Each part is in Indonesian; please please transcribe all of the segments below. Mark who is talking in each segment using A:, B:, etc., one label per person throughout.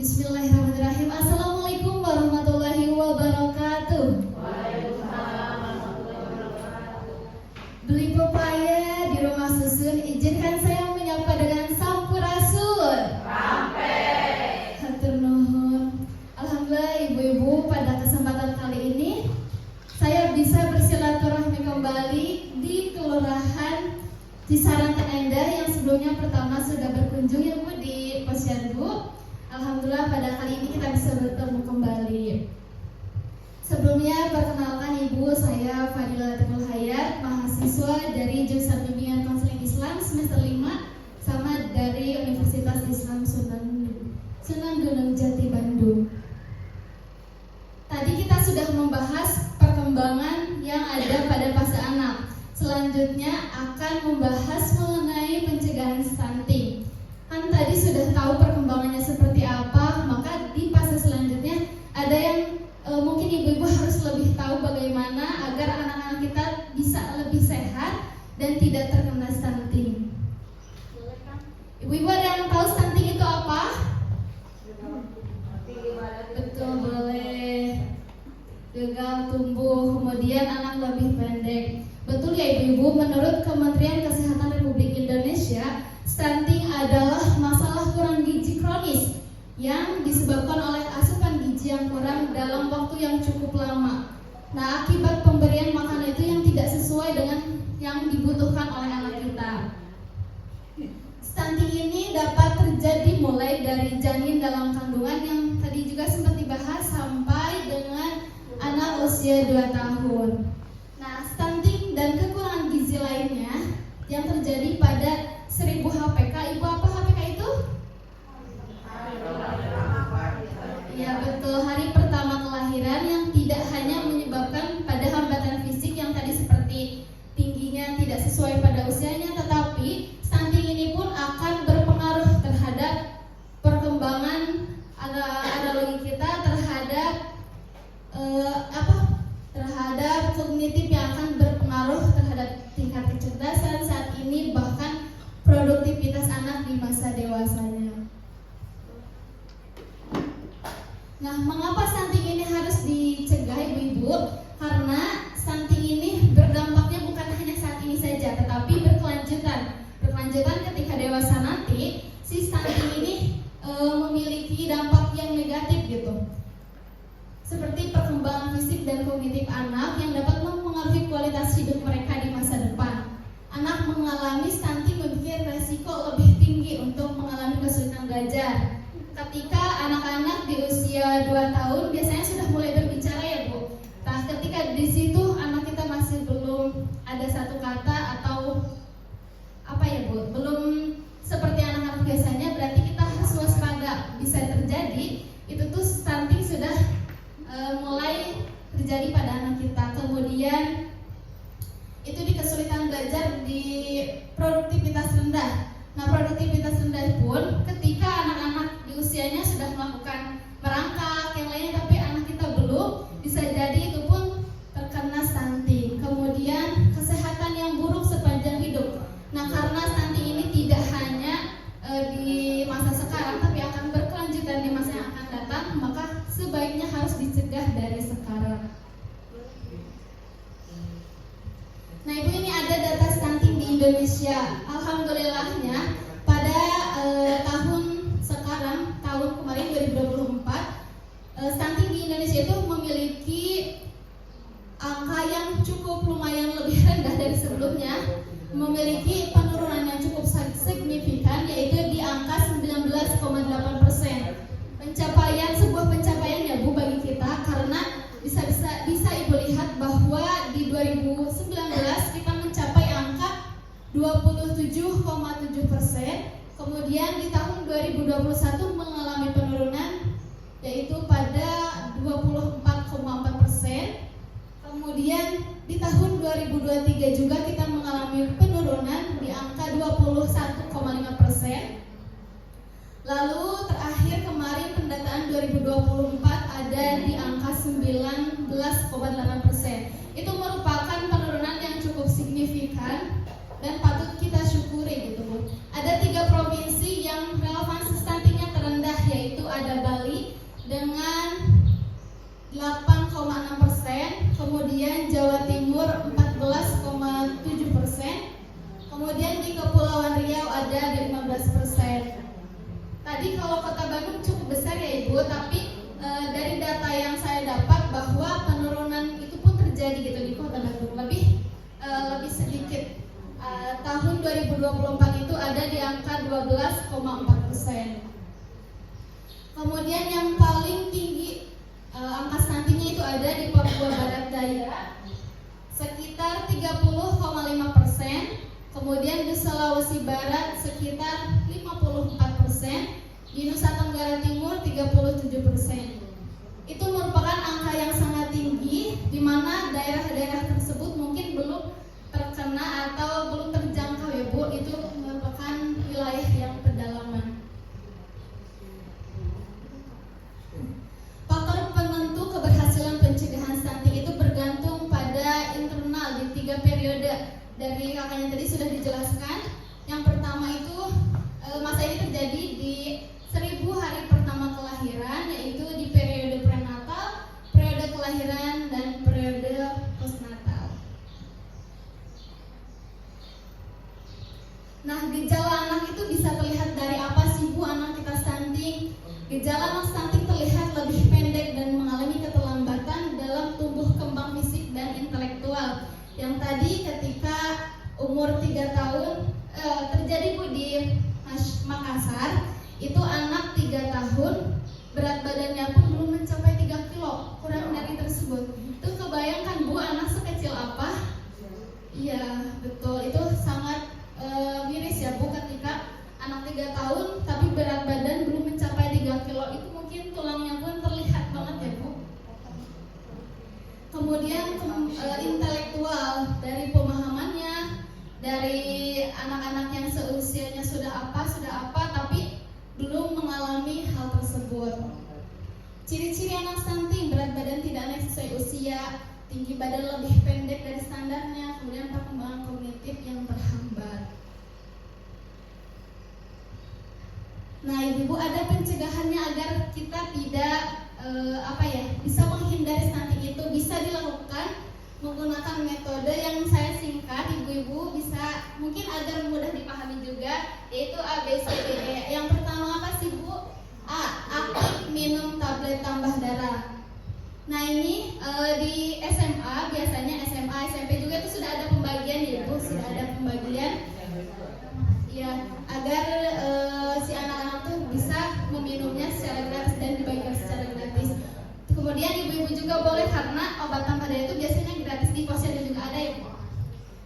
A: Bismillahirrahmanirrahim. Assalamualaikum warahmatullahi wabarakatuh.
B: Waalaikumsalam warahmatullahi wabarakatuh.
A: Beli pepaya di rumah susun, izinkan saya menyapa dengan sampurasun.
B: Sampai.
A: Hatur nuhun. Alhamdulillah ibu-ibu, pada kesempatan kali ini saya bisa bersilaturahmi kembali di Kelurahan Cisaran Endah yang sebelumnya pertama sudah berkunjung ya Bu di Posyandu. Alhamdulillah pada kali ini kita bisa bertemu kembali. Sebelumnya perkenalkan Ibu, saya Fadila Latiful Hayat, mahasiswa dari jurusan Bimbingan Konseling Islam semester 5 sama dari Universitas Islam Sunan Gunung Jati Bandung. Tadi kita sudah membahas perkembangan yang ada pada fase anak. Selanjutnya akan membahas mengenai pencegahan stunting. Kan tadi sudah tahu perkembangannya seperti apa, maka di fase selanjutnya ada yang mungkin ibu-ibu harus lebih tahu bagaimana agar anak-anak kita bisa lebih sehat dan tidak terkena stunting. Ibu-ibu ada yang tahu stunting itu apa? Betul, boleh. Gagal tumbuh, kemudian anak lebih pendek. Betul ya ibu-ibu, menurut Kementerian Kesehatan Republik Indonesia, stunting adalah masalah kurang gizi kronis yang disebabkan oleh asupan gizi yang kurang dalam waktu yang cukup lama. Nah, akibat pemberian makanan itu yang tidak sesuai dengan yang dibutuhkan oleh anak kita. Stunting ini dapat terjadi mulai dari janin dalam kandungan yang tadi juga sempat dibahas sampai dengan anak usia 2 tahun. Nah, stunting dan kekurangan gizi lainnya yang terjadi pada 1000 HPK. Ibu, apa HPK itu? Ya betul, hari pertama kelahiran yang tidak hanya menyebabkan pada hambatan fisik yang tadi seperti tingginya tidak sesuai pada usianya, tetapi stunting ini pun akan berpengaruh terhadap perkembangan analogi kita terhadap terhadap kognitif yang akan berpengaruh terhadap tingkat kecerdasan saat ini, bahkan produktivitas anak di masa dewasanya. Nah, mengapa stunting ini harus dicegah ibu-ibu? Karena stunting ini berdampaknya bukan hanya saat ini saja, tetapi berkelanjutan. Berkelanjutan ketika dewasa nanti, si stunting ini memiliki dampak yang negatif gitu. Seperti perkembangan fisik dan kognitif anak yang dapat mempengaruhi kualitas hidup mereka di masa depan. Anak mengalami stunting memiliki resiko lebih tinggi untuk mengalami kesulitan belajar. Ketika anak-anak di usia 2 tahun biasanya sudah mulai berbicara ya Bu. Nah, ketika di situ anak kita masih belum ada satu kata atau apa ya Bu, belum seperti anak-anak biasanya, berarti kita harus waspada. Bisa terjadi itu tuh stunting sudah mulai terjadi pada anak kita. Kemudian itu di kesulitan belajar, di produktivitas rendah. Nah, produktivitas rendah pun ketika anak-anak di usianya sudah melakukan merangkak yang lainnya, tapi anak kita belum, bisa jadi itu pun terkena stunting. Kemudian kesehatan yang buruk sepanjang hidup. Nah, karena stunting ini tidak hanya di masa sekarang, tapi akan berkelanjutan di masa yang akan datang, maka sebaiknya harus dicegah dari sekarang. Nah, Ibu, ini ada data stunting di Indonesia. Alhamdulillahnya pada tahun kemarin 2024, stunting di Indonesia itu memiliki angka yang cukup lumayan lebih rendah dari sebelumnya, memiliki penurunan yang cukup signifikan, yaitu di angka 19,8%. Sebuah pencapaian ya Bu bagi kita, karena bisa Ibu lihat bahwa di 2019 kita mencapai angka 27,7%, kemudian di tahun 2021 mengalami penurunan yaitu pada 24,4%, kemudian di tahun 2023 juga kita mengalami penurunan di angka 21,5%. Lalu terakhir kemarin pendataan 2024 ada di angka 19,8%. Itu merupakan penurunan yang cukup signifikan dan patut kita syukuri gitu Bu. Ada 3 provinsi yang relevansi stuntingnya terendah, yaitu ada Bali, 2024 itu ada di angka 12,4%. Kemudian yang paling tinggi angka stuntingnya itu ada di Papua Barat Daya sekitar 30,5%, kemudian di Sulawesi Barat sekitar 54%, di Nusa Tenggara Timur 37%. Itu merupakan angka yang sangat tinggi, di mana daerah-daerah tersebut mungkin belum terkena atau belum terjangkau ya Bu. Itu merupakan wilayah yang pedalaman. Faktor penentu keberhasilan pencegahan stunting itu bergantung pada internal di 3 periode. Dari kakaknya tadi sudah dijelaskan. Yang pertama itu masa ini terjadi di 1000 hari pertama kelahiran, yaitu di periode prenatal, periode kelahiran, dan periode postnatal. Nah, gejala anak itu bisa terlihat dari apa sih Bu anak kita stunting? Gejala anak stunting terlihat lebih pendek dan mengalami keterlambatan dalam tumbuh kembang fisik dan intelektual. Yang tadi ketika umur 3 tahun terjadi Bu di Makassar, itu anak 3 tahun, berat badannya pun belum mencapai 3 kilo, kurang dari tersebut. Itu kebayangkan Bu anak sekecil apa? Iya, betul. Itu sangat miris ya Bu, ketika anak 3 tahun tapi berat badan belum mencapai 3 kilo. Itu mungkin tulangnya pun terlihat banget ya Bu. Kemudian intelektual, dari pemahamannya, dari anak-anak yang seusianya sudah apa, tapi belum mengalami hal tersebut. Ciri-ciri anak stunting: berat badan tidak naik sesuai usia, tinggi badan lebih pendek dari standarnya, kemudian perkembangan kognitif yang terhambat. Nah, Ibu ada pencegahannya agar kita tidak bisa menghindari stunting itu. Bisa dilakukan menggunakan metode yang saya singkat, Ibu-ibu bisa mungkin agar mudah dipahami juga, yaitu ABCDE. Yang pertama apa sih Bu? A. Aktif minum tablet tambah darah. Nah ini di SMA, biasanya SMA, SMP juga itu sudah ada pembagian ya Bu, sudah ada pembagian ya, agar si anak-anak tuh bisa meminumnya secara gratis dan dibagikan secara gratis. Kemudian ibu-ibu juga boleh, karena obat tambah daya itu biasanya gratis di posyandu juga ada ya Bu.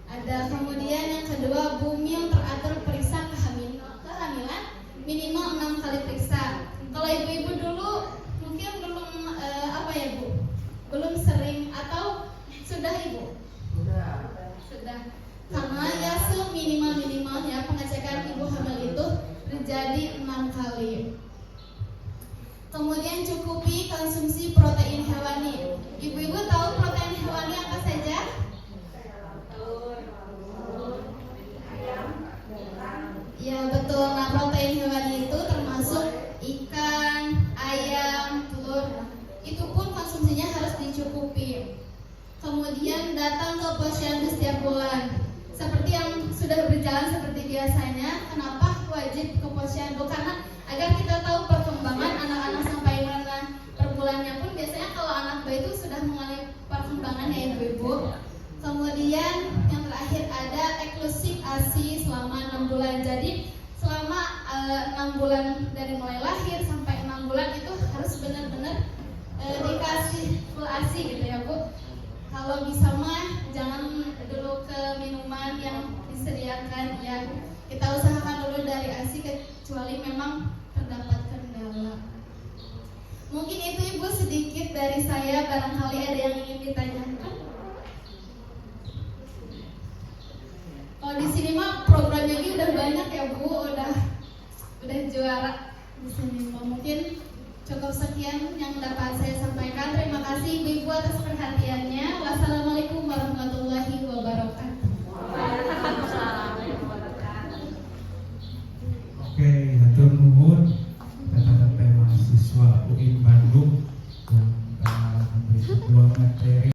A: Ada. Kemudian yang kedua, Bumil teratur periksa kehamilan minimal 6 kali periksa. Kalau ibu-ibu dulu mungkin belum Bu, belum sering atau sudah Ibu? Sudah. Karena ya seminimal-minimalnya pengecekan ibu hamil itu terjadi 6 kali. Kemudian cukupi konsumsi protein hewani. Ibu-ibu tahu protein hewani apa saja? Ya betul. Nah, protein hewani itu termasuk ikan, ayam, telur. Itu pun konsumsinya harus dicukupi. Kemudian datang ke posyandu setiap bulan. Seperti yang sudah berjalan seperti biasanya. Kenapa wajib ke posyandu? Karena agar kita tahu perkembangan anak-anak sampai mana per bulannya pun. Biasanya kalau anak bayi itu sudah mengalami perkembangan ya Ibu-ibu. Kemudian yang terakhir ada eksklusif ASI selama 6 bulan. Jadi selama 6 bulan dari mulai lahir sampai 6 bulan itu harus benar-benar dikasih full ASI gitu ya Bu. Kalau bisa mah jangan dulu ke minuman yang disediakan ya. Kita usahakan dulu dari ASI kecuali memang terdapat kendala. Mungkin itu Ibu sedikit dari saya, barangkali ada yang ingin ditanyakan. Kalau di sini mah programnya udah banyak ya Bu, udah juara di sini. Mungkin cukup sekian yang dapat saya sampaikan. Terima kasih Ibu-ibu atas perhatiannya. Wassalamualaikum warahmatullahi wabarakatuh.
C: Oke, hatur nuhun kata-kata mahasiswa UIN Bandung yang memberi sebuah materi